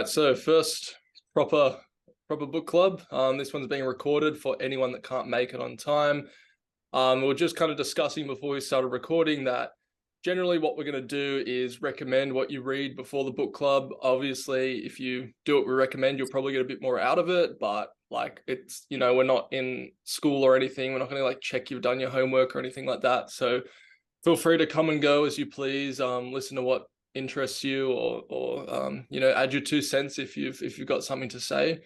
right, so first proper book club. This one's being recorded for anyone that can't make it on time. We were just kind of discussing before we started recording that generally what we're going to do is recommend what you read before the book club. Obviously, if you do what we recommend, you'll probably get a bit more out of it, but like it's, we're not in school or anything. We're not going to like check you've done your homework or anything like that. So feel free to come and go as you please. Listen to what interests you, or add your 2 cents if you've got something to say.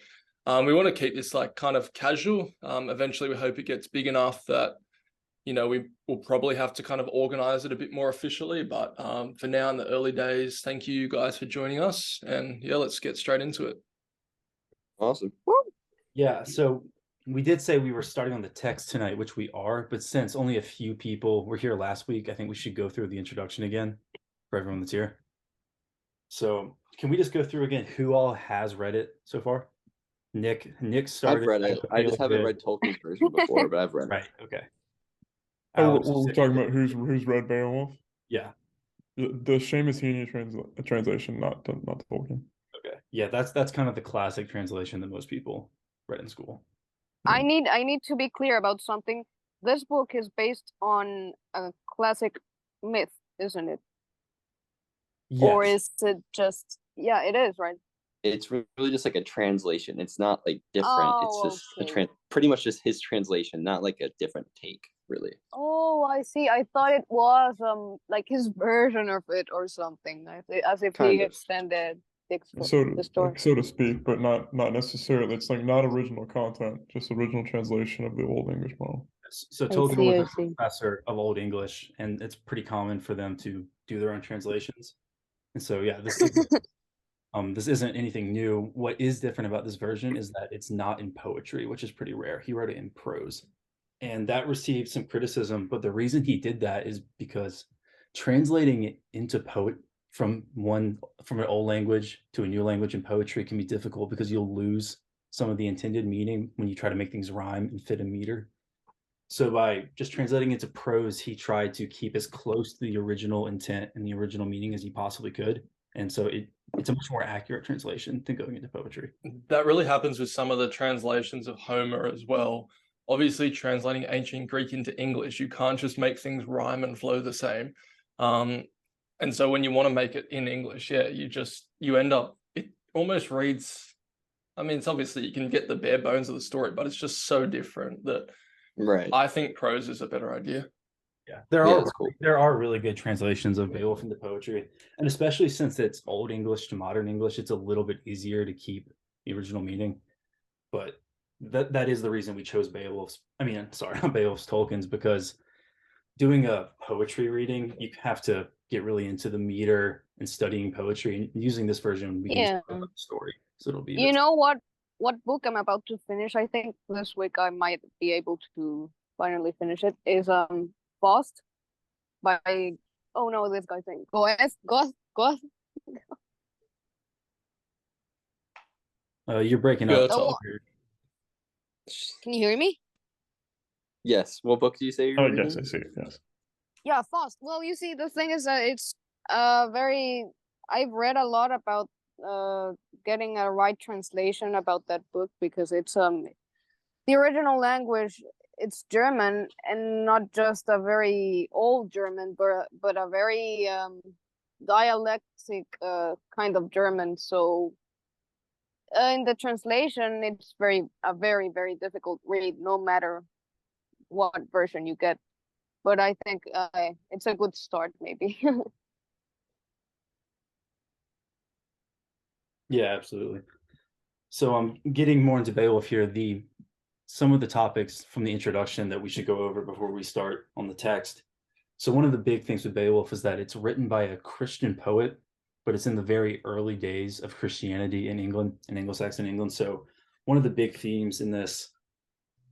We want to keep this like kind of casual. Eventually, we hope it gets big enough that we will probably have to kind of organize it a bit more officially. But for now, in the early days, thank you guys for joining us, and yeah, let's get straight into it. Awesome. Yeah, so we did say we were starting on the text tonight, which we are, but since only a few people were here last week, I think we should go through the introduction again for everyone that's here. So can we just go through again who all has read it so far? Nick started. I've read it. I just haven't read Tolkien's version before, but I've read it. Right, okay. Alex, we're talking about who's read Beowulf? Yeah. The Seamus Heaney translation, not Tolkien. Okay. Yeah, that's kind of the classic translation that most people read in school. I need to be clear about something. This book is based on a classic myth, isn't it? Yes. Or is it just it is, right? It's really just like a translation. It's not like different. Oh, it's just pretty much just his translation, not like a different take, really. Oh, I see. I thought it was like his version of it or something. As if he extended the story. So to speak, but not necessarily. It's like not original content, just original translation of the Old English model. So Tolkien was a professor of Old English, and it's pretty common for them to do their own translations. And so this isn't anything new. What is different about this version is that it's not in poetry, which is pretty rare. He wrote it in prose, and that received some criticism. But the reason he did that is because translating it into from an old language to a new language in poetry can be difficult because you'll lose some of the intended meaning when you try to make things rhyme and fit a meter. So by just translating into prose, he tried to keep as close to the original intent and the original meaning as he possibly could. And so it's a much more accurate translation than going into poetry. That really happens with some of the translations of Homer as well. Obviously, translating ancient Greek into English, you can't just make things rhyme and flow the same. And so when you want to make it in English, you end up, it almost reads, it's obviously you can get the bare bones of the story, but it's just so different that I think prose is a better idea. Yeah, there are really good translations of Beowulf into poetry, and especially since it's Old English to modern English, it's a little bit easier to keep the original meaning. But that is the reason we chose Beowulf's. Not Beowulf's, Tolkien's, because doing a poetry reading, you have to get really into the meter and studying poetry. And using this version, we can just the story, so it'll be. You know what book I'm about to finish? I think this week I might be able to finally finish it. Is Faust by this guy's name. Goth. You're breaking up. Can you hear me? Yes. What book do you say you're reading? Yes, I see it. Yes. Yeah, Faust. Well, you see, the thing is that it's I've read a lot about getting a right translation about that book, because it's the original language. It's German, and not just a very old German, but a very dialectic kind of German. So in the translation, it's a very, very difficult read, no matter what version you get. But I think it's a good start, maybe. Yeah, absolutely. So I'm getting more into Beowulf here. Some of the topics from the introduction that we should go over before we start on the text. So one of the big things with Beowulf is that it's written by a Christian poet, but it's in the very early days of Christianity in England, in Anglo-Saxon England. So one of the big themes in this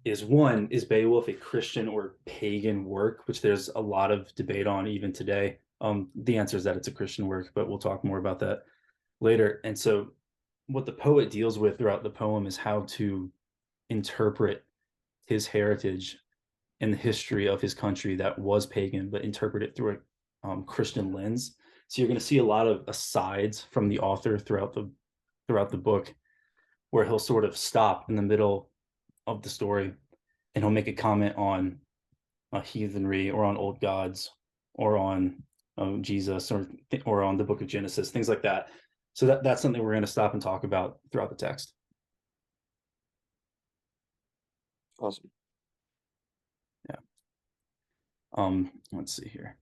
is Beowulf a Christian or pagan work, which there's a lot of debate on even today. The answer is that it's a Christian work, but we'll talk more about that later. And so what the poet deals with throughout the poem is how to interpret his heritage and the history of his country that was pagan, but interpret it through a Christian lens. So you're going to see a lot of asides from the author throughout throughout the book where he'll sort of stop in the middle of the story and he'll make a comment on heathenry or on old gods or on Jesus or on the book of Genesis, things like that. So that's something we're going to stop and talk about throughout the text. Awesome. Let's see here.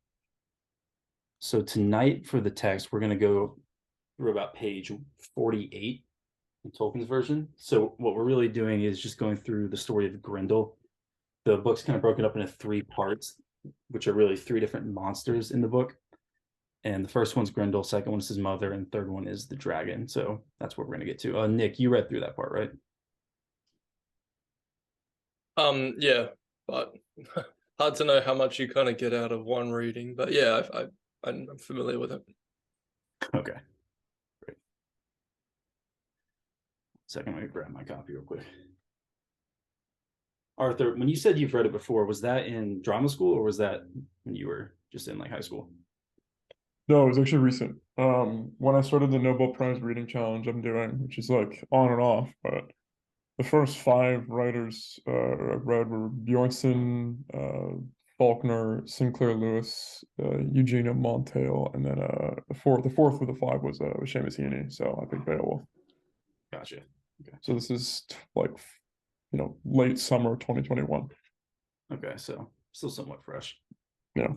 So tonight for the text, we're going to go through about page 48 in Tolkien's version. So what we're really doing is just going through the story of Grendel. The book's kind of broken up into 3 parts, which are really 3 different monsters in the book. And the first one's Grendel, second one is his mother, and third one is the dragon. So that's what we're going to get to. Nick, you read through that part, right? Yeah, but hard to know how much you kind of get out of one reading. But yeah, I'm familiar with it. Okay, great. Second, let me grab my copy real quick. Arthur, when you said you've read it before, was that in drama school or was that when you were just in like high school? No, it was actually recent. When I started the Nobel Prize reading challenge I'm doing, which is like on and off, but the first 5 writers I read were Bjornson, Faulkner, Sinclair Lewis, Eugenia Montiel, and then the fourth of the 5 was Seamus Heaney. So I think Beowulf. Gotcha. Okay. So this is like, late summer 2021. Okay, so still somewhat fresh. Yeah.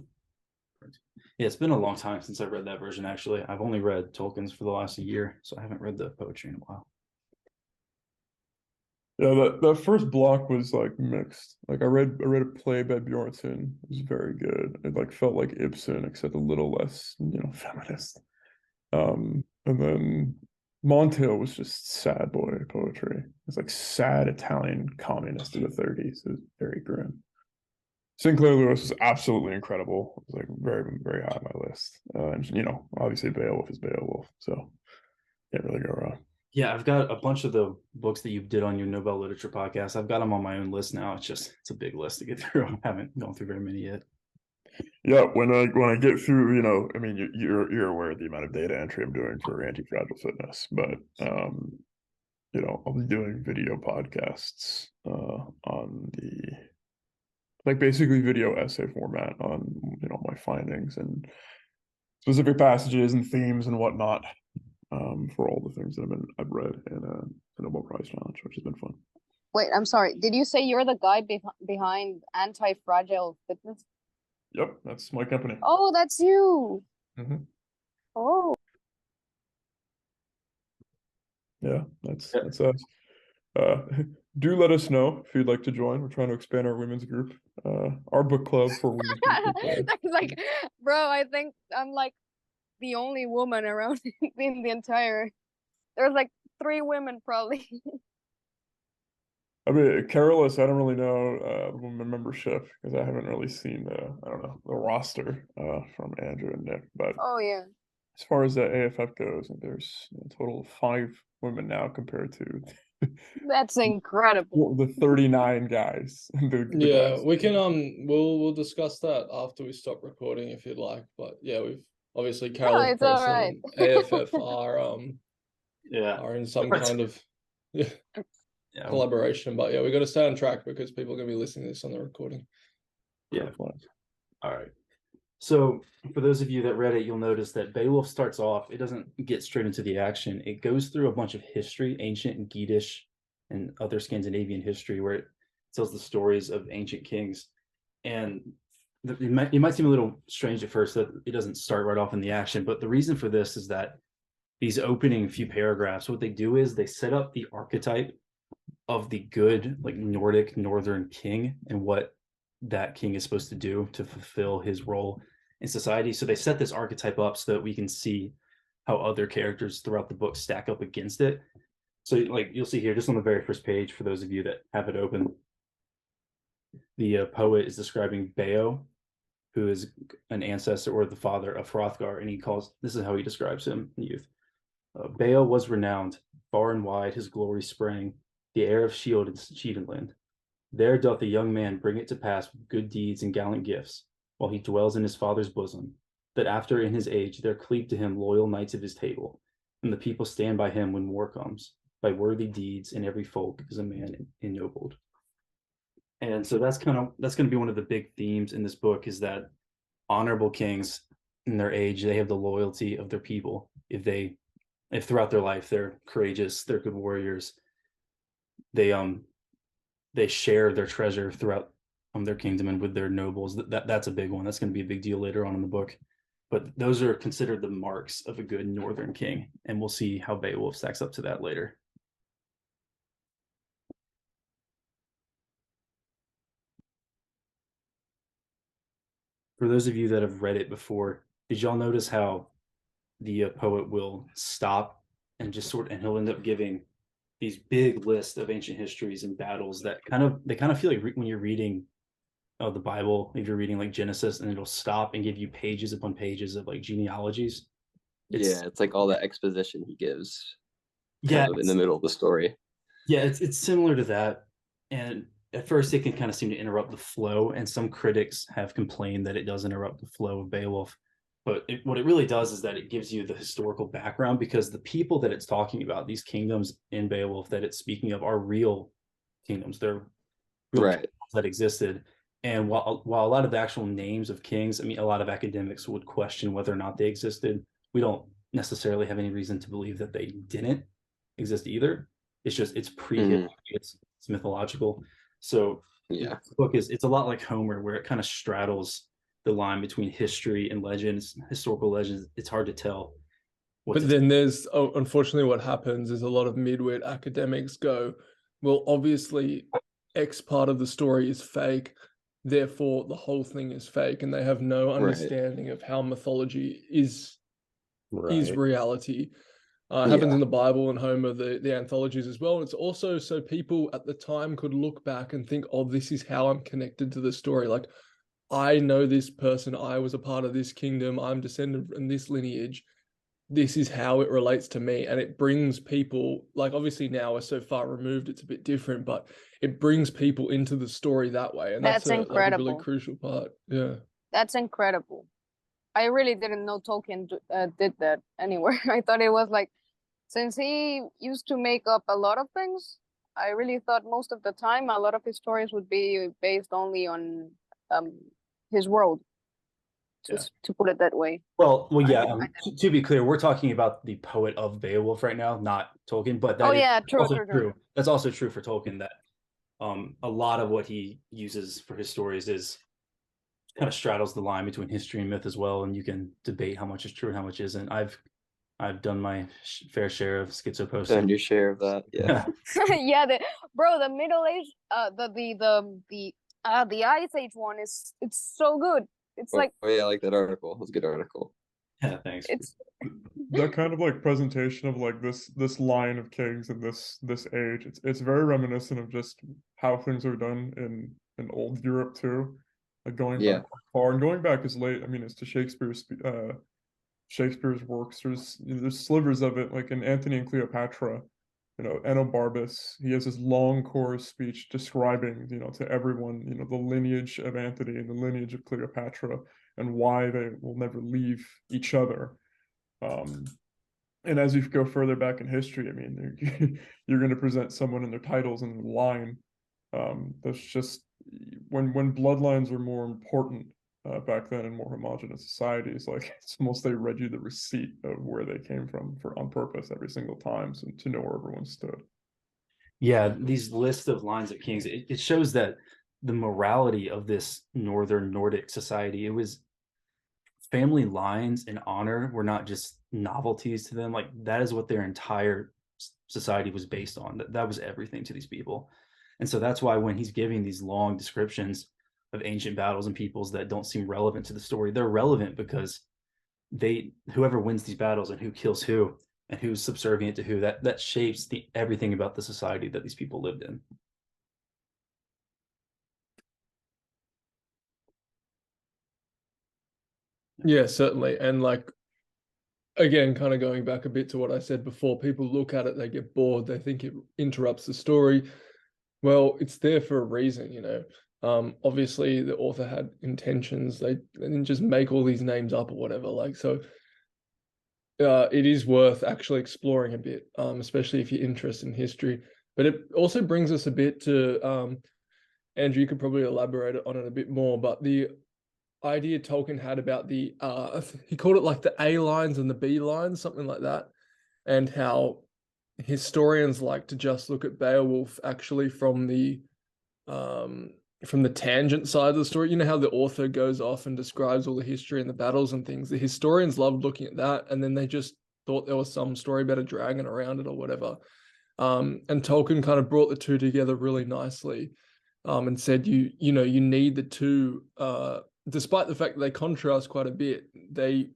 Yeah, it's been a long time since I read that version, actually. I've only read Tolkien's for the last year, so I haven't read the poetry in a while. Yeah, that first block was like mixed. Like I read a play by Bjornson. It was very good. It like felt like Ibsen, except a little less, feminist. And then Montiel was just sad boy poetry. It's like sad Italian communist in the 30s. It was very grim. Sinclair Lewis was absolutely incredible. It was like very, very high on my list. And obviously Beowulf is Beowulf, so can't really go wrong. Yeah, I've got a bunch of the books that you did on your Nobel Literature podcast. I've got them on my own list now. It's a big list to get through. I haven't gone through very many yet. Yeah, when I get through, I mean, you're aware of the amount of data entry I'm doing for Anti-Fragile Fitness, but I'll be doing video podcasts on the basically video essay format on my findings and specific passages and themes and whatnot for all the things that I've read in the Nobel Prize Challenge, which has been fun. Wait, I'm sorry. Did you say you're the guy behind Anti-Fragile Fitness? Yep, that's my company. Oh, that's you. Mm-hmm. Oh. Yeah, that's us. Do let us know if you'd like to join. We're trying to expand our women's group. Our book club for women's group. That's like, bro, I think I'm like the only woman around in the entire. There's like 3 women probably. I mean, Carolus, I don't really know the women membership because I haven't really seen the roster from Andrew and Nick. But Oh yeah. as far as the AFF goes, there's a total of 5 women now compared to That's incredible. the 39 guys. Yeah, guys. we can we'll discuss that after we stop recording if you'd like. But yeah, we've obviously Carol's it's all president right. and AFF are in some kind of collaboration. But yeah, we got to stay on track because people are gonna be listening to this on the recording. Yeah. All right. So for those of you that read it, you'll notice that Beowulf starts off, it doesn't get straight into the action. It goes through a bunch of history, ancient and Geatish and other Scandinavian history, where it tells the stories of ancient kings. And it might seem a little strange at first that it doesn't start right off in the action, but the reason for this is that these opening few paragraphs, what they do is they set up the archetype of the good, like Nordic northern king and what that king is supposed to do to fulfill his role in society. So they set this archetype up so that we can see how other characters throughout the book stack up against it. So like you'll see here, just on the very first page, for those of you that have it open, the poet is describing Beo, who is an ancestor or the father of Hrothgar, and this is how he describes him in youth. Beo was renowned, far and wide his glory sprang, the heir of Shield and Shiedenland. There doth a young man bring it to pass with good deeds and gallant gifts, while he dwells in his father's bosom, that after in his age there cleave to him loyal knights of his table, and the people stand by him when war comes. By worthy deeds, and every folk is a man ennobled. And so that's going to be one of the big themes in this book, is that honorable kings in their age, they have the loyalty of their people. If throughout their life they're courageous, they're good warriors, they share their treasure throughout their kingdom and with their nobles. That's a big one. That's going to be a big deal later on in the book. But those are considered the marks of a good northern king, and we'll see how Beowulf stacks up to that later. For those of you that have read it before, did y'all notice how the poet will stop and he'll end up giving these big lists of ancient histories and battles that kind of feel like when you're reading the Bible, if you're reading like Genesis, and it'll stop and give you pages upon pages of like genealogies. It's like all that exposition he gives Yeah, in the middle of the story. Yeah, it's similar to that. And at first it can kind of seem to interrupt the flow, and some critics have complained that it does interrupt the flow of Beowulf. But what it really does is that it gives you the historical background, because the people that it's talking about, these kingdoms in Beowulf that it's speaking of, are real kingdoms. They're real kingdoms that existed. And while a lot of the actual names of kings, I mean, a lot of academics would question whether or not they existed. We don't necessarily have any reason to believe that they didn't exist either. It's pre-history, it's mythological. So the book it's a lot like Homer, where it kind of straddles the line between history and legends, historical legends. It's hard to tell. But then there's, unfortunately, what happens is a lot of midwit academics go, well, obviously X part of the story is fake, therefore the whole thing is fake, and they have no understanding of how mythology is reality. Happens in the Bible and Homer, the anthologies as well. It's also so people at the time could look back and think, oh, this is how I'm connected to the story. Like, I know this person, I was a part of this kingdom, I'm descended from this lineage. This is how it relates to me. And it brings people, like, obviously now we're so far removed, it's a bit different, but it brings people into the story that way. And that's incredible. Like a really crucial part. Yeah. That's incredible. I really didn't know Tolkien did that anywhere. I thought it was like, since he used to make up a lot of things, I really thought most of the time a lot of his stories would be based only on his world, to put it that way. Well, yeah. To be clear, we're talking about the poet of Beowulf right now, not Tolkien. But true. That's also true for Tolkien. That a lot of what he uses for his stories is kind of straddles the line between history and myth as well, and you can debate how much is true and how much isn't. I've done my fair share of schizoposting. Done your share of that, yeah. Yeah, the Middle Age, the Ice Age one it's so good. It's I like that article. It was a good article. Yeah, thanks. It's that kind of like presentation of like this line of kings and this age. It's very reminiscent of just how things are done in old Europe too. Like going back far, and going back as late, I mean, it's to Shakespeare's works. There's slivers of it, like in Antony and Cleopatra, Enobarbus. He has this long chorus speech describing, to everyone, the lineage of Antony and the lineage of Cleopatra and why they will never leave each other. And as you go further back in history, I mean, you're going to present someone in their titles and the line. That's just when bloodlines are more important back then in more homogenous societies. Like, it's almost they read you the receipt of where they came from on purpose every single time, so to know where everyone stood. Yeah, these lists of lines of kings, it shows that the morality of this northern Nordic society, it was family lines and honor were not just novelties to them. Like, that is what their entire society was based on. That was everything to these people. And so that's why when he's giving these long descriptions of ancient battles and peoples that don't seem relevant to the story, they're relevant because whoever wins these battles and who kills who and who's subservient to who, that shapes everything about the society that these people lived in. Yeah, certainly. And like, again, kind of going back a bit to what I said before, people look at it, they get bored, they think it interrupts the story. Well, it's there for a reason, obviously the author had intentions. They didn't just make all these names up or whatever. Like, so it is worth actually exploring a bit, especially if you're interested in history. But it also brings us a bit to Andrew, you could probably elaborate on it a bit more, but the idea Tolkien had about the he called it like the A lines and the B lines, something like that, and how historians like to just look at Beowulf actually from the tangent side of the story. You know how the author goes off and describes all the history and the battles and things. The historians loved looking at that, and then they just thought there was some story about a dragon around it or whatever. And Tolkien kind of brought the two together really nicely, and said you know you need the two, despite the fact that they contrast quite a bit, they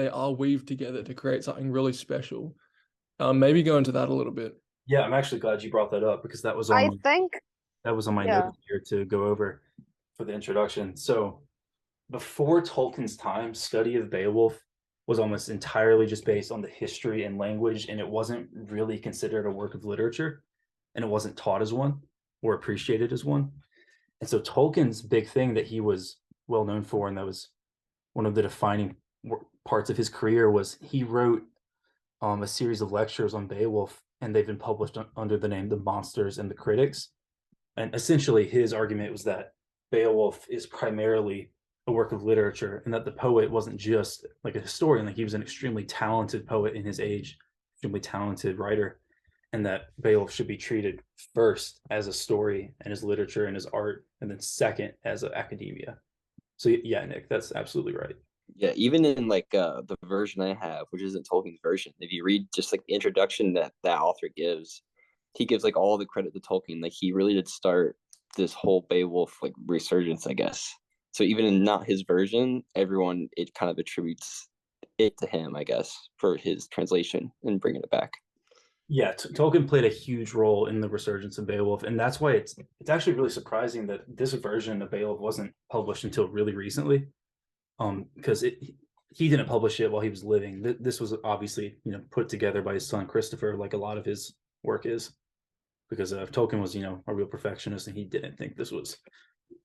are weaved together to create something really special. Maybe go into that a little bit. Yeah, I'm actually glad you brought that up because that was I on think, my yeah. notes here to go over for the introduction. So before Tolkien's time, study of Beowulf was almost entirely just based on the history and language, and it wasn't really considered a work of literature, and it wasn't taught as one or appreciated as one. And so Tolkien's big thing that he was well known for, and that was one of the defining parts of his career, was he wrote a series of lectures on Beowulf, and they've been published under the name The Monsters and the Critics. And essentially his argument was that Beowulf is primarily a work of literature, and that the poet wasn't just like a historian, like he was an extremely talented poet in his age, extremely talented writer, and that Beowulf should be treated first as a story and as literature and as art, and then second as academia. So yeah, Nick, that's absolutely right. Yeah, even in like the version I have, which isn't Tolkien's version, if you read just like the introduction that that author gives, he gives like all the credit to Tolkien. Like he really did start this whole Beowulf like resurgence, I guess. So even in not his version, everyone it kind of attributes it to him, I guess, for his translation and bringing it back. Yeah, Tolkien played a huge role in the resurgence of Beowulf, and that's why it's actually really surprising that this version of Beowulf wasn't published until really recently. Because he didn't publish it while he was living. This was obviously put together by his son Christopher, like a lot of his work is, because Tolkien was a real perfectionist, and he didn't think this was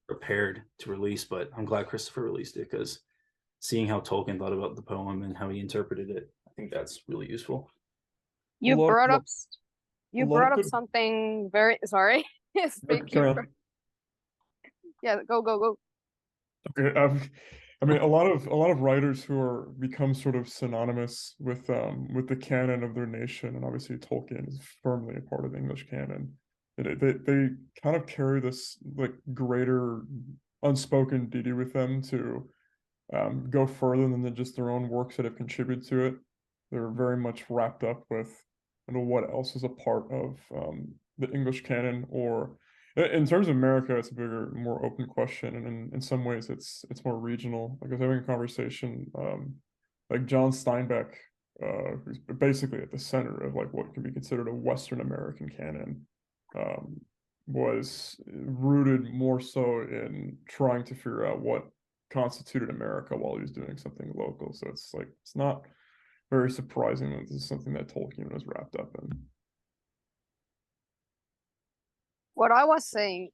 prepared to release. But I'm glad Christopher released it, because seeing how Tolkien thought about the poem and how he interpreted it, I think that's really useful. You lot- brought up a lot of good- something very sorry. Speak carry you on. Yeah, go. Okay, I mean, a lot of writers who are become sort of synonymous with the canon of their nation, and obviously Tolkien is firmly a part of the English canon. They kind of carry this like greater unspoken duty with them to go further than just their own works that have contributed to it. They're very much wrapped up with what else is a part of the English canon, or in terms of America, it's a bigger, more open question, and in some ways, it's more regional. Like I was having a conversation, like John Steinbeck, who's basically at the center of like what can be considered a Western American canon, was rooted more so in trying to figure out what constituted America while he was doing something local. So it's like it's not very surprising that this is something that Tolkien was wrapped up in. What I was saying,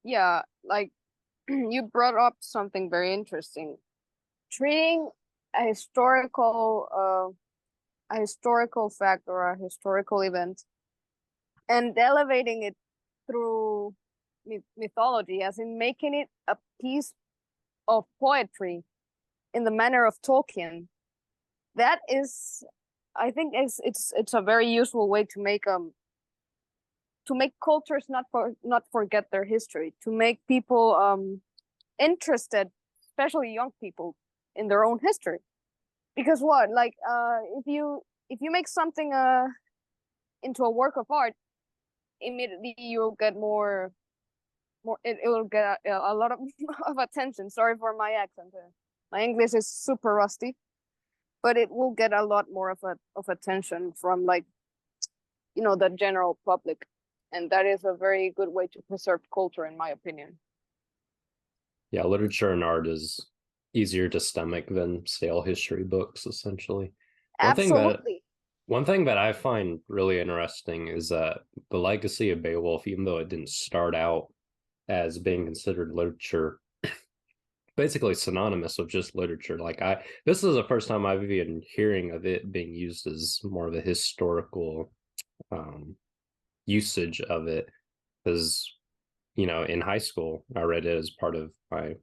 yeah, like you brought up something very interesting. Treating a historical fact or a historical event and elevating it through mythology, as in making it a piece of poetry in the manner of Tolkien. That is, I think it's a very useful way to make cultures not forget their history, to make people interested, especially young people, in their own history. Because what, like, if you make something into a work of art, immediately you'll get more it will get a lot of of attention. Sorry for my accent. My English is super rusty, but it will get a lot more of attention from like the general public, and that is a very good way to preserve culture, in my opinion. Yeah, literature and art is easier to stomach than stale history books, essentially. Absolutely. One thing that I find really interesting is that the legacy of Beowulf, even though it didn't start out as being considered literature, basically synonymous with just literature. Like this is the first time I've even hearing of it being used as more of a historical usage of it, because in high school I read it as part of my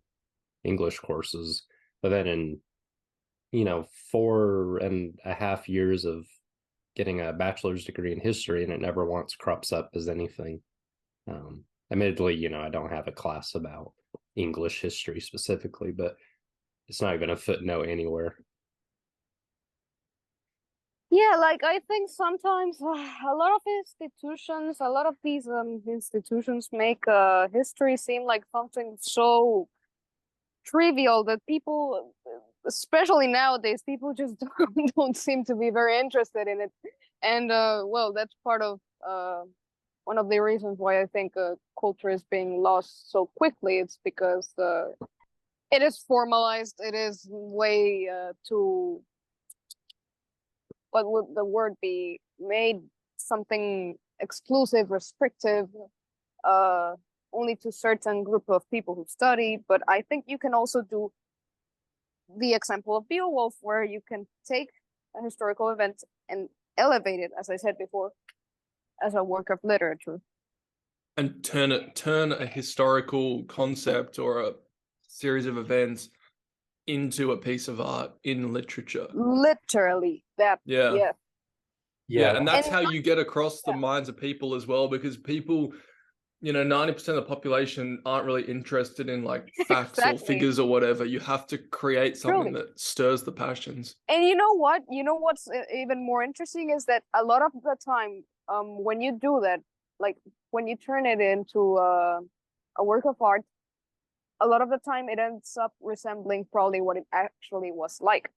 English courses, but then in 4.5 years of getting a bachelor's degree in history, and it never once crops up as anything. Admittedly, I don't have a class about English history specifically, but it's not even a footnote anywhere. Yeah, like I think sometimes a lot of institutions, a lot of these institutions make history seem like something so trivial that people, especially nowadays, people just don't seem to be very interested in it. And well, that's part of one of the reasons why I think culture is being lost so quickly. It's because it is formalized. It is way too, what would the word be, made something exclusive, restrictive, only to certain group of people who study. But I think you can also do the example of Beowulf, where you can take a historical event and elevate it, as I said before, as a work of literature. And turn a historical concept or a series of events into a piece of art in literature. Literally, that. Yeah. Yeah. And that's And how you get across the minds of people as well, because people, 90% of the population aren't really interested in like facts or Exactly. figures or whatever. You have to create something Truly. that stirs the passions. And you know what? You know what's even more interesting is that a lot of the time, when you do that, like when you turn it into a work of art, a lot of the time it ends up resembling probably what it actually was like.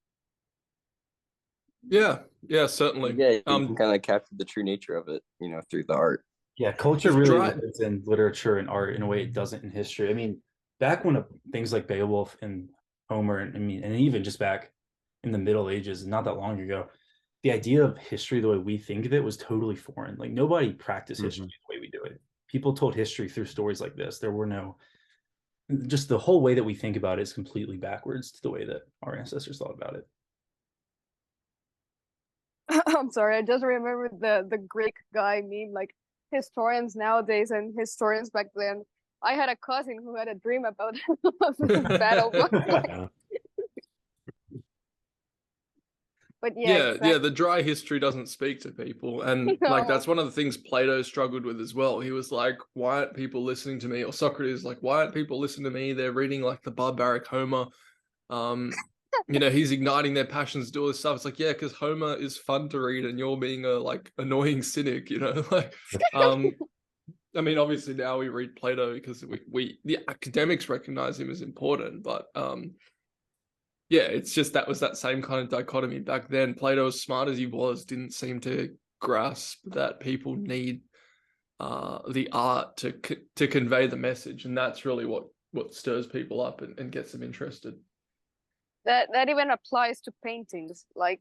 Yeah, certainly. Yeah, you can kind of capture the true nature of it, through the art. Yeah, culture really lives in literature and art in a way it doesn't in history. I mean, back when things like Beowulf and Homer, and even just back in the Middle Ages, not that long ago, the idea of history, the way we think of it, was totally foreign. Like nobody practiced history the way we do it. People told history through stories like this. There were just the whole way that we think about it is completely backwards to the way that our ancestors thought about it. I'm sorry, I just remembered the Greek guy meme, like historians nowadays and historians back then. I had a cousin who had a dream about battle. But yeah, exactly. The dry history doesn't speak to people, and like that's one of the things Plato struggled with as well. He was like, why aren't people listening to me? Or Socrates, like, why aren't people listening to me? They're reading like the barbaric Homer. He's igniting their passions to do all this stuff. It's like, yeah, because Homer is fun to read and you're being a like annoying cynic, like I mean, obviously now we read Plato because we the academics recognize him as important, but yeah, it's just that was that same kind of dichotomy back then. Plato, as smart as he was, didn't seem to grasp that people need the art to convey the message, and that's really what stirs people up and gets them interested. That even applies to paintings, like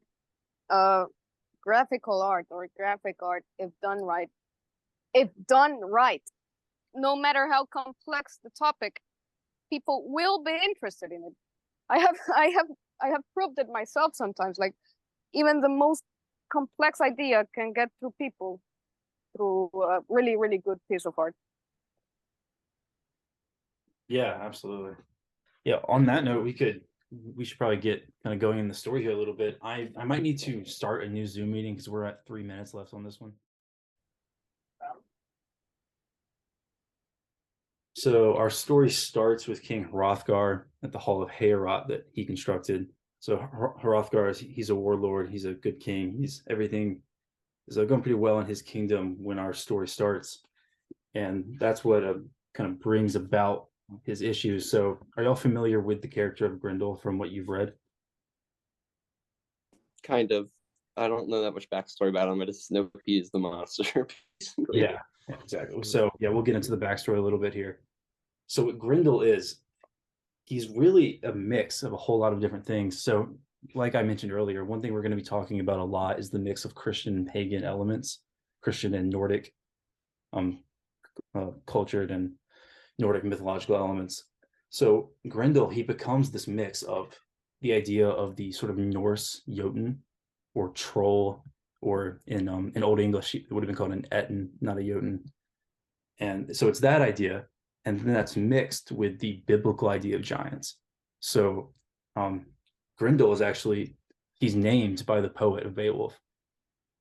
graphical art or graphic art, if done right, no matter how complex the topic, people will be interested in it. I have proved it myself sometimes. Like even the most complex idea can get through people through a really, really good piece of art. Yeah, absolutely. Yeah, on that note, we should probably get kind of going in the story here a little bit. I might need to start a new Zoom meeting because we're at 3 minutes left on this one. So our story starts with King Hrothgar at the Hall of Heorot that he constructed. So Hrothgar, he's a warlord. He's a good king. Everything is going pretty well in his kingdom when our story starts, and that's what kind of brings about his issues. So are y'all familiar with the character of Grendel from what you've read? Kind of. I don't know that much backstory about him. I just know he is the monster. Yeah, exactly. So yeah, we'll get into the backstory a little bit here. So what Grendel is, he's really a mix of a whole lot of different things. So like I mentioned earlier, one thing we're going to be talking about a lot is the mix of Christian and pagan elements, Christian and Nordic, cultured and Nordic mythological elements. So Grendel, he becomes this mix of the idea of the sort of Norse Jotun or troll, or in Old English it would have been called an Etten, not a Jotun. And so it's that idea, and then that's mixed with the biblical idea of giants. So Grendel is actually, he's named by the poet of Beowulf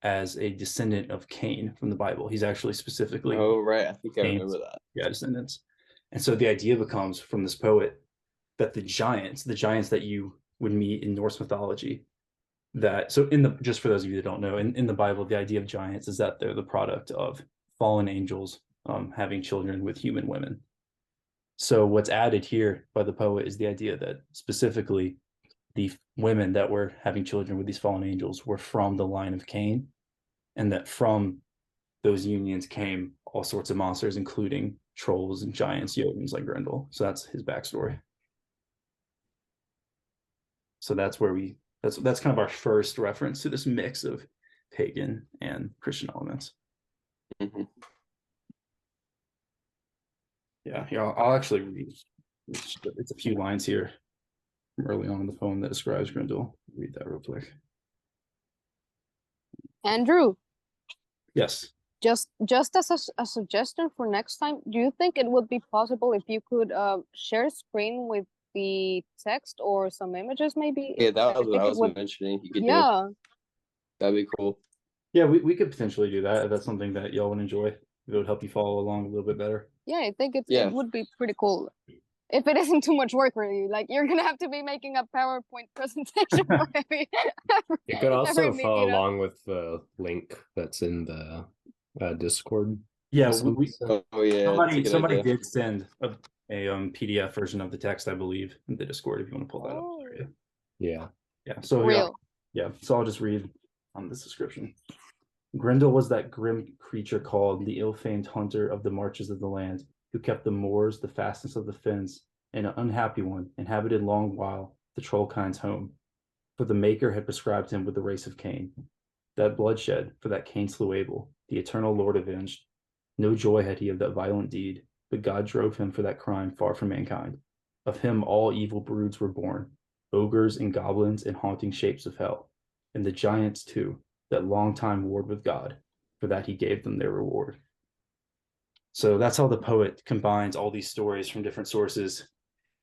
as a descendant of Cain from the Bible. He's actually specifically Oh, right. I think I Cain's, remember that. yeah, descendants. And so the idea becomes from this poet that the giants that you would meet in Norse mythology, that so in the, just for those of you that don't know, in the Bible, the idea of giants is that they're the product of fallen angels having children with human women. So what's added here by the poet is the idea that specifically the women that were having children with these fallen angels were from the line of Cain, and that from those unions came all sorts of monsters, including trolls and giants, Jotuns like Grendel. So that's his backstory. So that's where that's kind of our first reference to this mix of pagan and Christian elements. Mhm. Yeah, I'll actually read. It's a few lines here from early on in the poem that describes Grendel. Read that real quick. Andrew, Yes. just as a suggestion for next time, do you think it would be possible if you could share screen with the text or some images maybe? Yeah, that was what I it was would, mentioning. You could do. yeah, That'd be cool. Yeah, we could potentially do that if that's something that y'all would enjoy. If it would help you follow along a little bit better. yeah, I think Yeah. it would be pretty cool. If it isn't too much work for you, like you're gonna have to be making a PowerPoint presentation for every You could also every follow meeting. along with the link that's in the Discord. Yeah, Oh yeah, it's a good somebody idea. did send a PDF version of the text, I believe, in the Discord if you want to pull that up. Oh, Yeah. Yeah, so real. so I'll just read on this description. Grendel was that grim creature called the ill-famed hunter of the marches of the land, who kept the moors, the fastness of the fens, and an unhappy one, inhabited long while the troll-kind's home. For the Maker had prescribed him with the race of Cain. That bloodshed, for that Cain slew Abel, the eternal Lord avenged. No joy had he of that violent deed, but God drove him for that crime far from mankind. Of him all evil broods were born, ogres and goblins and haunting shapes of hell, and the giants too, that long time warred with God, for that he gave them their reward. So that's how the poet combines all these stories from different sources.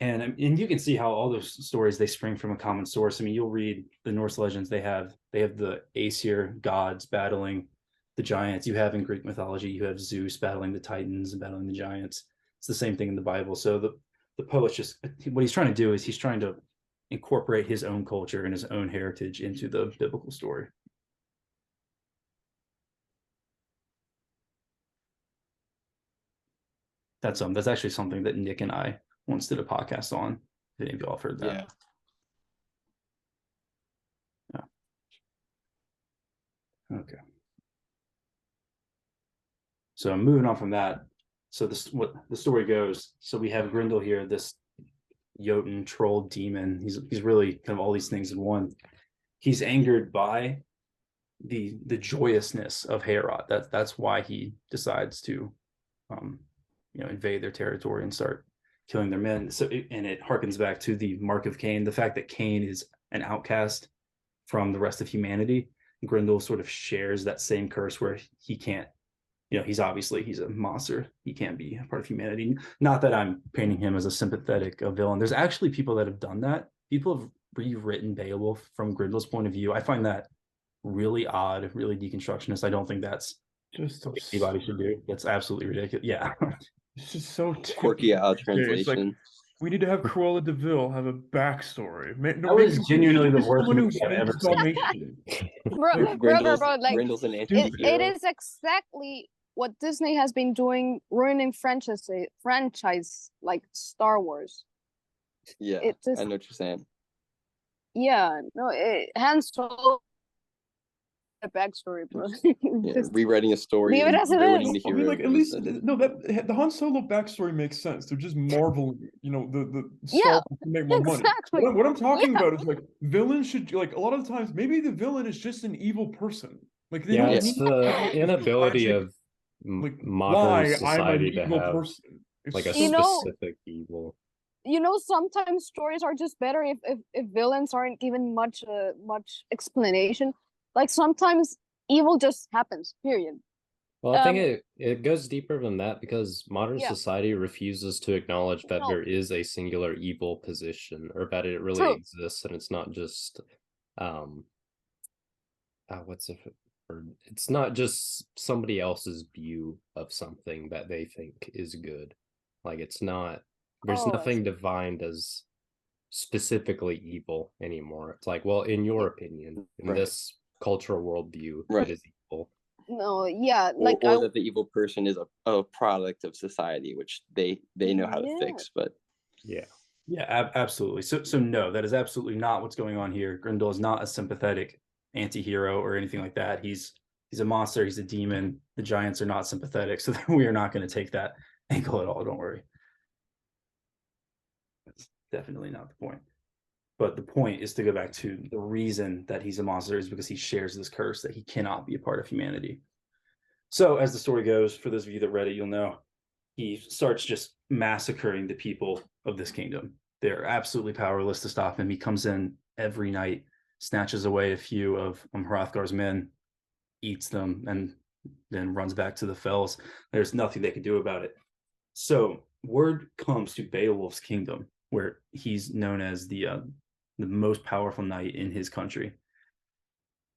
And you can see how all those stories, they spring from a common source. I mean, you'll read the Norse legends, they have the Aesir gods battling the giants. You have in Greek mythology, you have Zeus battling the Titans and battling the giants. It's the same thing in the Bible. So the poet's just, what he's trying to do is he's trying to incorporate his own culture and his own heritage into the biblical story. That's actually something that Nick and I once did a podcast on. If any of y'all have heard that. Yeah. Okay. So moving on from that. So what the story goes. So we have Grendel here, this Jotun troll demon. He's really kind of all these things in one. He's angered by the joyousness of Heorot. That's why he decides to invade their territory and start killing their men. So it harkens back to the mark of Cain, the fact that Cain is an outcast from the rest of humanity. Grendel sort of shares that same curse where he can't, he's a monster. He can't be a part of humanity. Not that I'm painting him as a sympathetic villain. There's actually people that have done that. People have rewritten Beowulf from Grendel's point of view. I find that really odd, really deconstructionist. I don't think that's just what anybody should do. That's absolutely ridiculous. Yeah. It's just so Quirky out translation. It's like, translation. we need to have Cruella de Vil have a backstory. That was genuinely the worst someone who movie I've ever hates seen. Dalmatian. Bro, like Grendel's an it anti-hero. is exactly what Disney has been doing, ruining franchise like Star Wars. Yeah, It just, I know what you're saying. yeah, no, Han Solo a backstory, bro. Yeah, rewriting a story, leave it as it ruining is. the I hero. mean, like, at least that the Han Solo backstory makes sense. They're just marveling, the Yeah, Star Wars to make more money. exactly. What I'm talking about is like villains should, like, a lot of the times maybe the villain is just an evil person. Like they don't It's need the inability tragic, of like, modern why I'm an society to evil have person. It's like a You know- specific evil. sometimes stories are just better if villains aren't given much explanation. Like sometimes evil just happens, period. Well, I think it goes deeper than that because modern Yeah. society refuses to acknowledge that No. there is a singular evil position or that it really True. exists, and it's not just what's it word? It's not just somebody else's view of something that they think is good. Like it's not there's Oh, I nothing see. defined as specifically evil anymore. It's like, well, in your opinion, in Right. this cultural worldview, Right. it is evil. No, yeah, Or, like or that the evil person is a product of society, which they know how to Yeah. fix. But Yeah. Yeah, absolutely. So no, that is absolutely not what's going on here. Grendel is not a sympathetic anti-hero or anything like that. He's a monster, he's a demon. The giants are not sympathetic, so we are not going to take that angle at all, don't worry. That's definitely not the point. But the point is to go back to the reason that he's a monster is because he shares this curse that he cannot be a part of humanity. So as the story goes, for those of you that read it, you'll know he starts just massacring the people of this kingdom. They're absolutely powerless to stop him. He comes in every night, snatches away a few of Hrothgar's men, eats them, and then runs back to the fells. There's nothing they can do about it. So word comes to Beowulf's kingdom, where he's known as the most powerful knight in his country.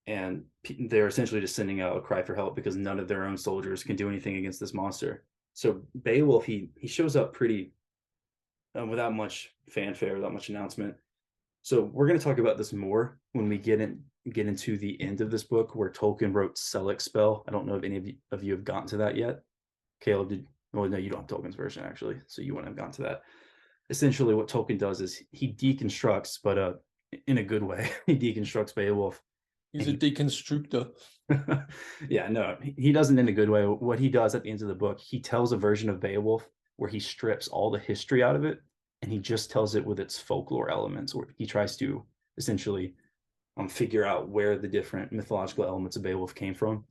And they're essentially just sending out a cry for help because none of their own soldiers can do anything against this monster. So Beowulf, he shows up pretty without much fanfare, without much announcement. So we're going to talk about this more when we get into the end of this book where Tolkien wrote Selleck's spell. I don't know if any of you have gotten to that yet. Caleb, well, no, you don't have Tolkien's version actually, so you wouldn't have gotten to that. Essentially, what Tolkien does is he deconstructs, but in a good way, he deconstructs Beowulf. He's a deconstructor. Yeah, no, he doesn't in a good way. What he does at the end of the book, he tells a version of Beowulf where he strips all the history out of it and he just tells it with its folklore elements, or he tries to essentially figure out where the different mythological elements of Beowulf came from.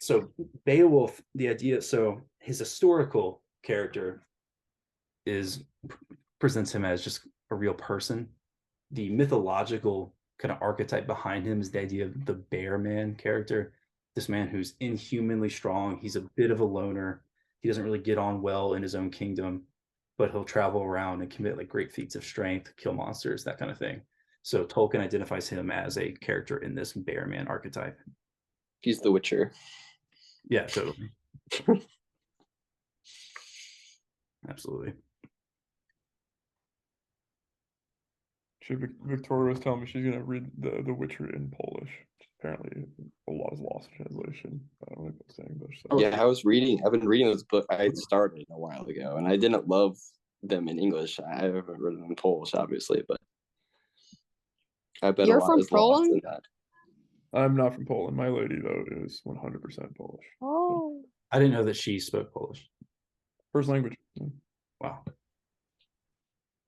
So Beowulf, the idea, so his historical character presents him as just a real person. The mythological kind of archetype behind him is the idea of the bear man character, this man who's inhumanly strong. He's a bit of a loner. He doesn't really get on well in his own kingdom, but he'll travel around and commit like great feats of strength, kill monsters, that kind of thing. So Tolkien identifies him as a character in this bear man archetype. He's the Witcher. Yeah, totally. Absolutely. Victoria was telling me she's gonna read the Witcher in Polish. Apparently, a lot is lost in translation. I don't know what I'm saying, but so. Yeah, I've been reading those books. I started a while ago, and I didn't love them in English. I haven't read them in Polish, obviously, but I bet You're a lot from is lost Poland? in that. I'm not from Poland. My lady though is 100% Polish. Oh, I didn't know that she spoke Polish. First language. Wow.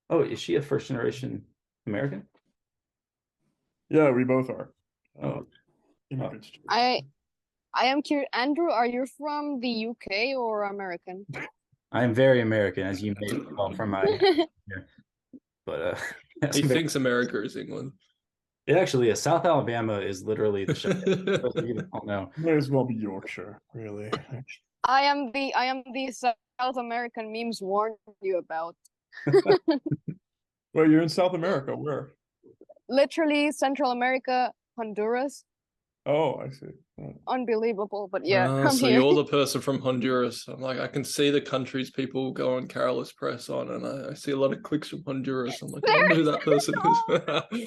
Oh, is she a first generation American? Yeah, we both are. Oh. Immigrants. I am curious. Andrew, are you from the UK or American? I am very American, as you may tell from my here. But He thinks America is England. it actually is. South Alabama is literally the show. You don't know. Might as well be Yorkshire, really. I am the South American memes warned you about. Well, you're in South America. Where? Literally Central America, Honduras. Oh, I see. Unbelievable, but yeah, I'm So here. you're the person from Honduras. I'm like, I can see the countries people go on Careless Press on, and I see a lot of clicks from Honduras. I'm like, I wonder who that person is.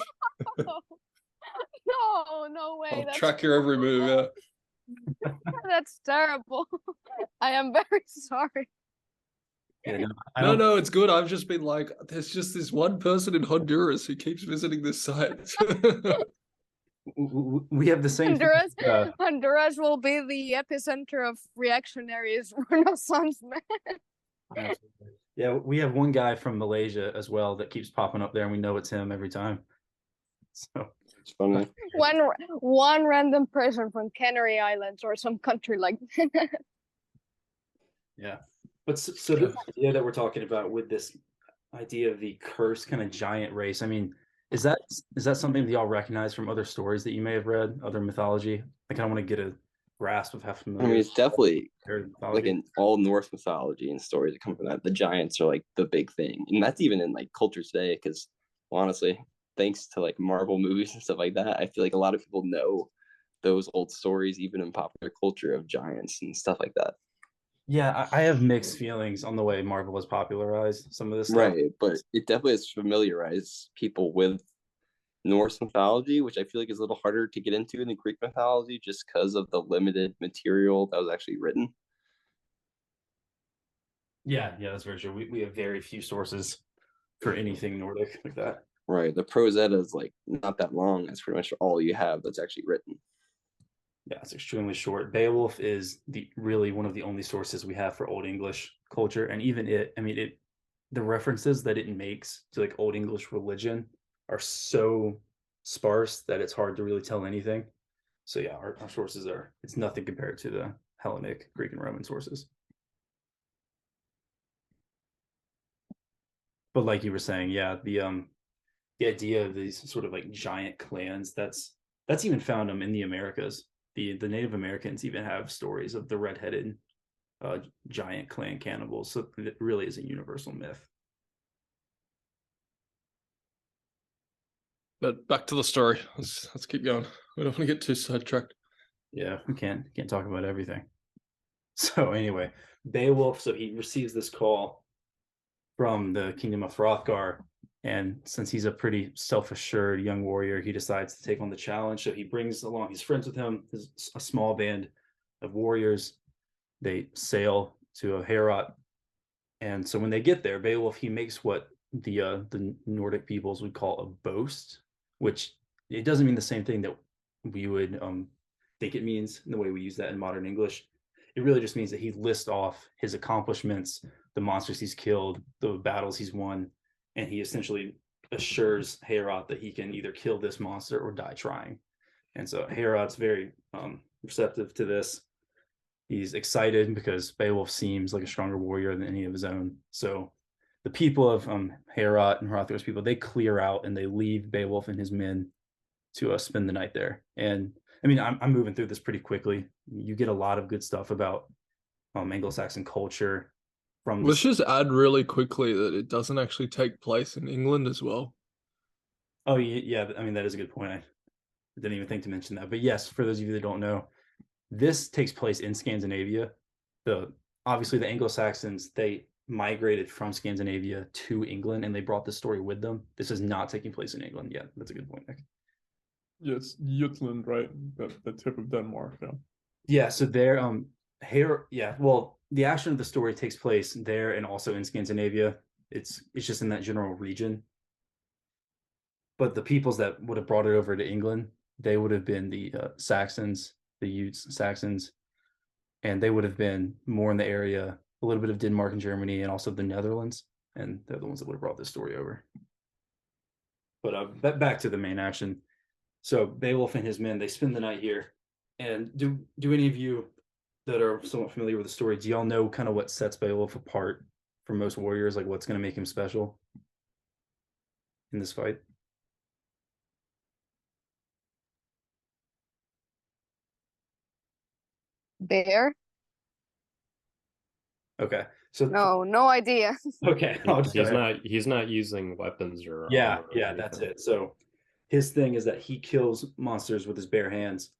No way. I'll That's track your every move. Yeah. That's terrible. I am very sorry. Yeah, No, it's good. I've just been like, there's just this one person in Honduras who keeps visiting this site. we have the same Honduras, thing. Honduras will be the epicenter of reactionaries Renaissance man. Yeah, we have one guy from Malaysia as well that keeps popping up there, and we know it's him every time. So it's funny. One random person from Canary Islands or some country like that. Yeah, but so the idea that we're talking about with this idea of the cursed kind of giant race. I mean, is that something that y'all recognize from other stories that you may have read, other mythology? I kind of want to get a grasp of how I familiar. mean, it's definitely their like mythology. in all Norse mythology and stories that come from that. The giants are like the big thing, and that's even in like culture today. Because honestly, thanks to like Marvel movies and stuff like that, I feel like a lot of people know those old stories, even in popular culture, of giants and stuff like that. Yeah, I have mixed feelings on the way Marvel has popularized some of this stuff. Right, but it definitely has familiarized people with Norse mythology, which I feel like is a little harder to get into in the Greek mythology just because of the limited material that was actually written. Yeah, that's very true. We have very few sources for anything Nordic like that. Right, the Prose Edda is like not that long. That's pretty much all you have that's actually written. Yeah, it's extremely short. Beowulf is really one of the only sources we have for Old English culture, and even the references that it makes to like Old English religion are so sparse that it's hard to really tell anything. So yeah, our sources it's nothing compared to the Hellenic, Greek, and Roman sources. But like you were saying, yeah, the idea of these sort of like giant clans, that's even found them in the Americas. The Native Americans even have stories of the red-headed giant clan cannibals. So it really is a universal myth. But back to the story. Let's keep going. We don't want to get too sidetracked. Yeah, we can't talk about everything. So anyway, Beowulf, so he receives this call from the kingdom of Hrothgar, and since he's a pretty self-assured young warrior, he decides to take on the challenge. So he brings along his friends with him, a small band of warriors. They sail to a Heorot, and so when they get there, Beowulf, he makes what the Nordic peoples would call a boast, which it doesn't mean the same thing that we would think it means in the way we use that in modern English. It really just means that he lists off his accomplishments, the monsters he's killed, the battles he's won, and he essentially assures Heorot that he can either kill this monster or die trying. And so Heorot's very receptive to this. He's excited because Beowulf seems like a stronger warrior than any of his own. So the people of Heorot and Hrothgar's people, they clear out and they leave Beowulf and his men to spend the night there. And I mean, I'm moving through this pretty quickly. You get a lot of good stuff about Anglo-Saxon culture from Let's this. just add really quickly that it doesn't actually take place in England as well. Oh yeah, I mean that is a good point. I didn't even think to mention that. But yes, for those of you that don't know, this takes place in Scandinavia. Obviously the Anglo-Saxons, they migrated from Scandinavia to England and they brought the story with them. This is not taking place in England yet. That's a good point, Nick. Yeah, it's Jutland, right? That tip of Denmark. Yeah. Yeah, so there, well, the action of the story takes place there and also in Scandinavia. It's just in that general region. But the peoples that would have brought it over to England, they would have been the Saxons, the Utes, Saxons, and they would have been more in the area, a little bit of Denmark and Germany, and also the Netherlands, and they're the ones that would have brought this story over. But back to the main action. So Beowulf and his men, they spend the night here. And do any of you that are somewhat familiar with the story, do y'all know kind of what sets Beowulf apart from most warriors? Like what's going to make him special in this fight? Bear? Okay. So No idea. okay, I'll just go ahead. He's not using weapons or Yeah, armor or yeah, that's anything. it. So his thing is that he kills monsters with his bare hands.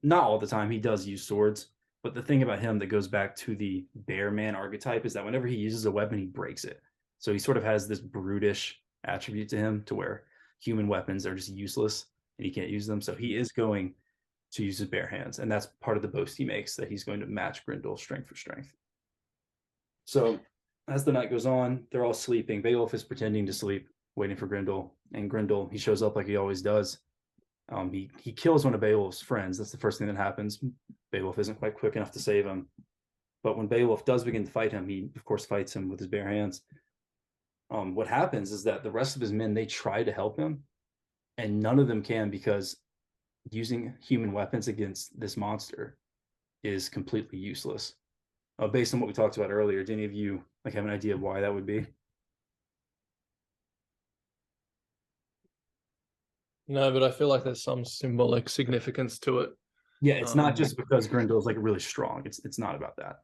Not all the time. He does use swords, but the thing about him that goes back to the bear man archetype is that whenever he uses a weapon, he breaks it. So he sort of has this brutish attribute to him to where human weapons are just useless and he can't use them. So he is going to use his bare hands, and that's part of the boast he makes, that he's going to match Grendel strength for strength. So as the night goes on, they're all sleeping. Beowulf is pretending to sleep, waiting for Grendel, and Grendel, he shows up like he always does. He kills one of Beowulf's friends. That's the first thing that happens. Beowulf isn't quite quick enough to save him, but when Beowulf does begin to fight him, he of course fights him with his bare hands. What happens is that the rest of his men, they try to help him, and none of them can, because using human weapons against this monster is completely useless. Based on what we talked about earlier, do any of you like have an idea of why that would be? No, but I feel like there's some symbolic significance to it. Yeah, it's not just Um, because Grendel's like really strong. It's not about that.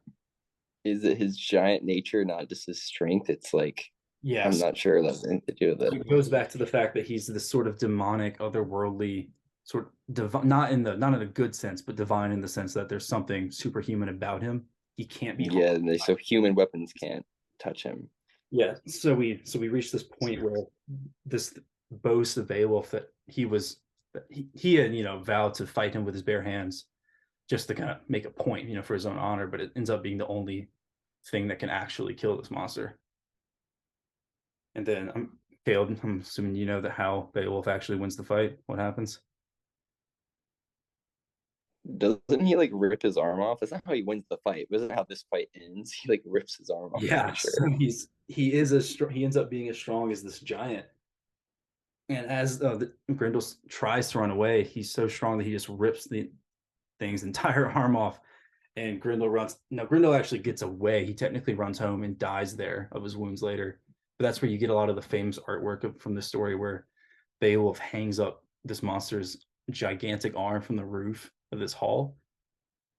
Is it his giant nature, not just his strength? It's like I'm Yes, not sure that's anything to do with it. it goes back to the fact that he's this sort of demonic, otherworldly sort of divine, not in a good sense, but divine in the sense that there's something superhuman about him. He can't be Yeah, harmed. so human weapons can't touch him. Yeah, so we reached this point where this boast of Beowulf that he had vowed to fight him with his bare hands just to kind of make a point for his own honor, but it ends up being the only thing that can actually kill this monster. And then I'm assuming you know that how Beowulf actually wins the fight. What happens? Doesn't he like rip his arm off? That's not how he wins the fight. Isn't how this fight ends? He like rips his arm off. Yeah, Sure. so he ends up being as strong as this giant. And as Grendel tries to run away, he's so strong that he just rips the thing's entire arm off. And Grendel runs. No, Grendel actually gets away. He technically runs home and dies there of his wounds later. But that's where you get a lot of the famous artwork from the story where Beowulf hangs up this monster's gigantic arm from the roof of this hall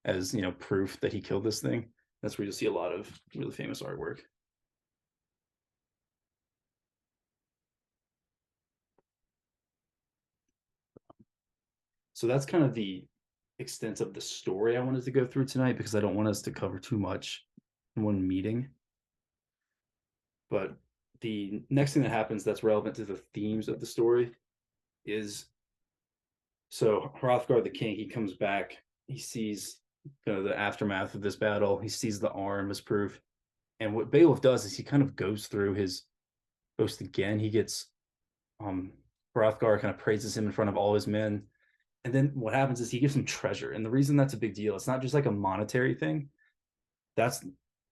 as proof that he killed this thing. That's where you'll see a lot of really famous artwork. So that's kind of the extent of the story I wanted to go through tonight because I don't want us to cover too much in one meeting. But the next thing that happens that's relevant to the themes of the story is so Hrothgar the king, he comes back, he sees the aftermath of this battle, he sees the arm as proof. And what Beowulf does is he kind of goes through his boast again. He gets Hrothgar kind of praises him in front of all his men. And then what happens is he gives him treasure. And the reason that's a big deal, it's not just like a monetary thing. That's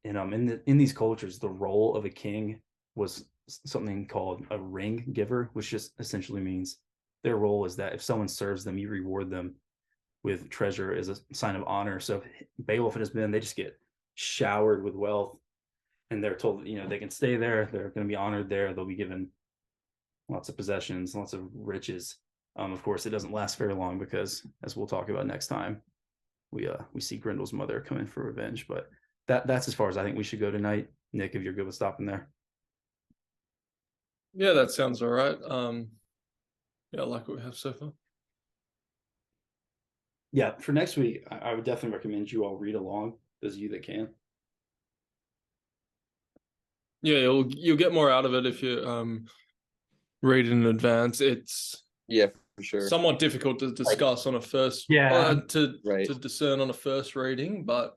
in these cultures, the role of a king was something called a ring giver, which just essentially means their role is that if someone serves them, you reward them with treasure as a sign of honor. So Beowulf and his men, they just get showered with wealth, and they're told they can stay there, they're going to be honored there, they'll be given lots of possessions, lots of riches. Of course, it doesn't last very long because, as we'll talk about next time, we see Grendel's mother come in for revenge. But that's as far as I think we should go tonight. Nick, if you're good with stopping there. Yeah, that sounds all right. Yeah, I like what we have so far. Yeah, for next week, I would definitely recommend you all read along, those of you that can. Yeah, you'll get more out of it if you read it in advance. It's for sure. somewhat difficult to discuss on a first to discern on a first reading, but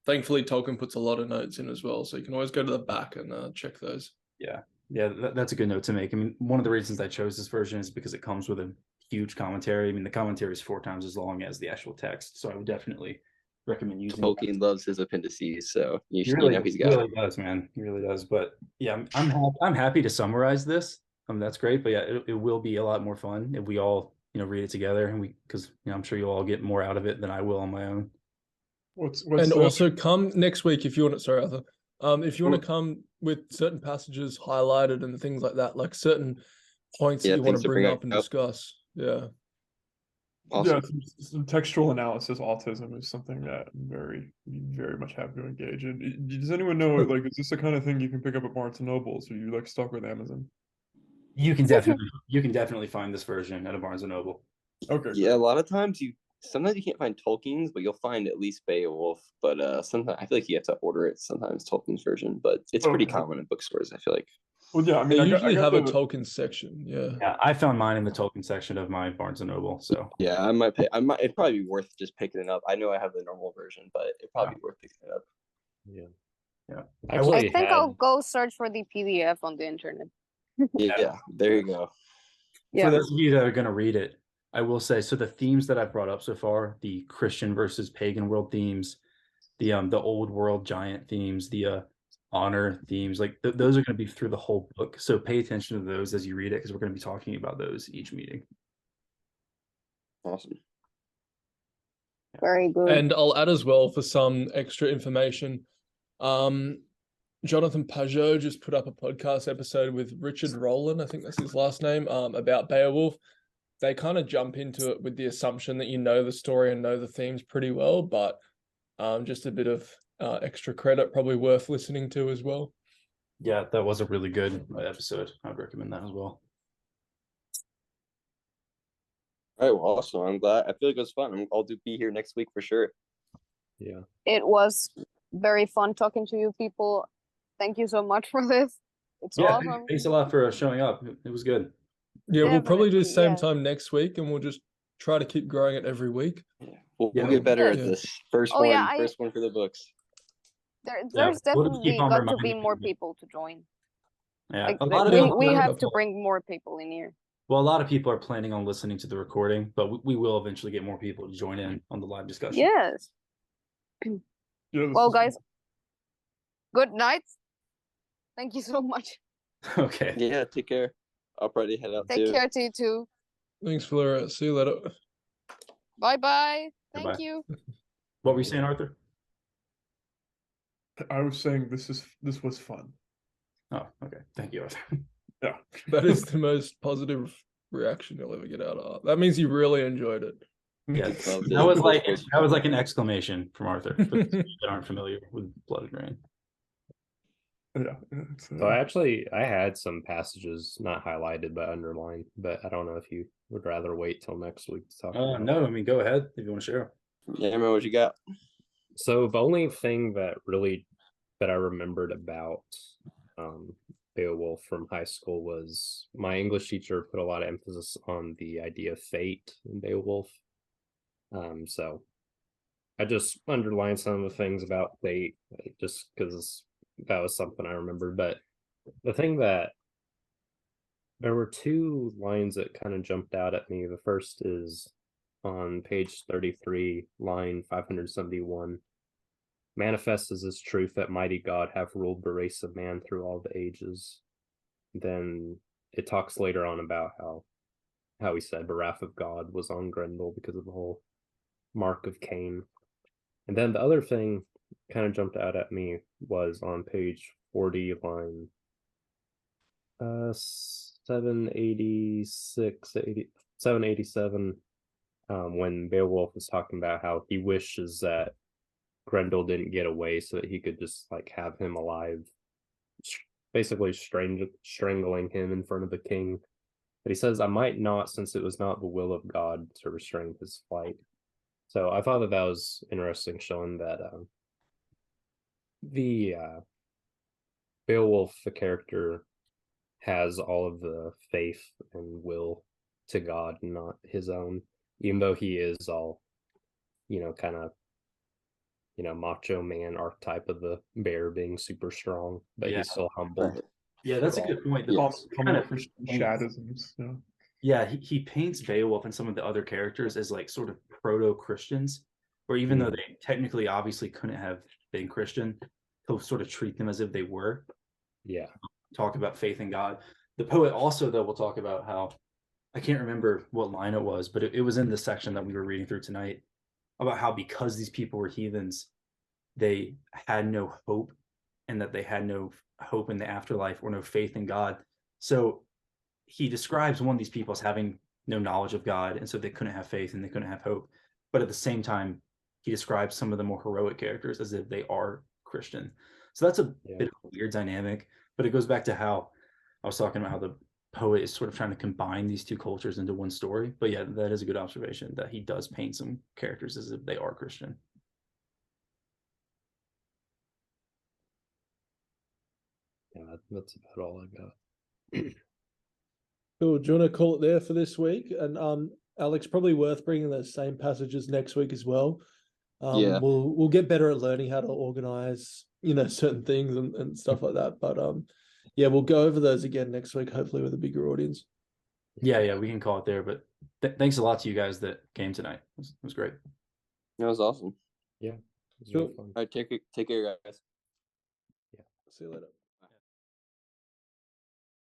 thankfully Tolkien puts a lot of notes in as well, so you can always go to the back and check those. Yeah, that's a good note to make. I mean, one of the reasons I chose this version is because it comes with a huge commentary. I mean, the commentary is 4 times as long as the actual text, so I would definitely recommend using Tolkien loves his appendices, so he's got he really does, man. He really does. But yeah, I'm happy to summarize this. That's great. But yeah, it will be a lot more fun if we all read it together, and because I'm sure you'll all get more out of it than I will on my own. And also come next week if you want to. Sorry, Arthur. If you want to come with certain passages highlighted and things like that, like certain points that you want to bring up and discuss. Yeah. Awesome. Yeah, some textual analysis autism is something that I'm very, very much happy to engage in. Does anyone know, like, is this the kind of thing you can pick up at Barnes and Nobles, or you like stuck with Amazon? You can definitely find this version at a Barnes and Noble. Okay. Yeah, a lot of times sometimes you can't find Tolkien's, but you'll find at least Beowulf. But sometimes I feel like you have to order it sometimes, Tolkien's version, but it's pretty common in bookstores, I feel like. Well, yeah, I mean, they I usually got have a Tolkien section. Yeah, I found mine in the Tolkien section of my Barnes and Noble. So yeah, it'd probably be worth just picking it up. I know I have the normal version, but it'd probably be worth picking it up. Yeah. I think I'll go search for the PDF on the internet. Yeah, there you go. For those of you that are going to read it, I will say, so the themes that I've brought up so far, the Christian versus pagan world themes, the old world giant themes, the honor themes, like those are going to be through the whole book. So pay attention to those as you read it, because we're going to be talking about those each meeting. Awesome. Very good. And I'll add as well for some extra information. Jonathan Pajot just put up a podcast episode with Richard Rowland, I think that's his last name, about Beowulf. They kind of jump into it with the assumption that you know the story and know the themes pretty well, but just a bit of extra credit, probably worth listening to as well. Yeah, that was a really good episode. I would recommend that as well. All right, well, awesome. I'm glad. I feel like it was fun. I'll be here next week for sure. Yeah. It was very fun talking to you people. Thank you so much for this. It's awesome. Thanks a lot for showing up. It was good. Yeah, we'll probably do the Definitely, same yeah. time next week, and we'll just try to keep growing it every week. We'll Yeah. get better Yeah. at this. First Oh, one, yeah, first one for the books. There's we'll just definitely keep on got to reminding be more people. people to join. Yeah, Like, a lot of we people, have to bring more people in here. well, a lot of people are planning on listening to the recording, but we will eventually get more people to join in on the live discussion. Yes. Yeah, Well, guys, good night. Thank you so much. Okay. Yeah, take care. I'll probably head out Take too. care to you too. Thanks, Flora. See you later. Bye-bye. Thank Goodbye. you. What were you saying, Arthur? I was saying this was fun. Oh, okay. Thank you, Arthur. Yeah. That is the most positive reaction you'll ever get out of. That means you really enjoyed it. Yeah, Loved that it. was like an exclamation from Arthur for those that aren't familiar with Blood and Rain. Yeah. So I had some passages not highlighted but underlined, but I don't know if you would rather wait till next week to talk about. No, I mean, go ahead if you want to share. Yeah, remember what you got? So the only thing that I remembered about Beowulf from high school was my English teacher put a lot of emphasis on the idea of fate in Beowulf. So I just underlined some of the things about fate just because that was something I remembered. But the thing that there were two lines that kind of jumped out at me. The first is on page 33, line 571. Manifest is this truth that mighty God have ruled the race of man through all the ages. Then it talks later on about how he said the wrath of God was on Grendel because of the whole mark of Cain. And then the other thing kind of jumped out at me was on page 40, line 787, when Beowulf was talking about how he wishes that Grendel didn't get away so that he could just like have him alive, basically strangling him in front of the king. But he says, I might not, since it was not the will of God to restrain his flight. So I thought that was interesting, showing that the Beowulf, the character, has all of the faith and will to God, not his own, even though he is all, kind of, macho man archetype of the bear being super strong, but he's still humble. Right. Yeah, that's a good point. Common Christian shadisms. Yeah. Yeah, he paints Beowulf and some of the other characters as like sort of proto-Christians, or even though they technically obviously couldn't have been Christian, he'll sort of treat them as if they were. Yeah. Talk about faith in God. The poet also, though, will talk about how, I can't remember what line it was, but it was in the section that we were reading through tonight, about how because these people were heathens, they had no hope, and that they had no hope in the afterlife or no faith in God. So he describes one of these people as having no knowledge of God, and so they couldn't have faith and they couldn't have hope. But at the same time, he describes some of the more heroic characters as if they are Christian. So that's a bit of a weird dynamic, but it goes back to how I was talking about how the poet is sort of trying to combine these two cultures into one story. But yeah, that is a good observation that he does paint some characters as if they are Christian. Yeah, that's about all I got. Cool. Do you want to call it there for this week? And Alex, probably worth bringing those same passages next week as well. Yeah. We'll get better at learning how to organize, certain things and stuff like that. But yeah, we'll go over those again next week, hopefully with a bigger audience. Yeah, we can call it there. But thanks a lot to you guys that came tonight. It was great. That was awesome. Yeah. It was Cool. really fun. All right, take care, guys. See you later.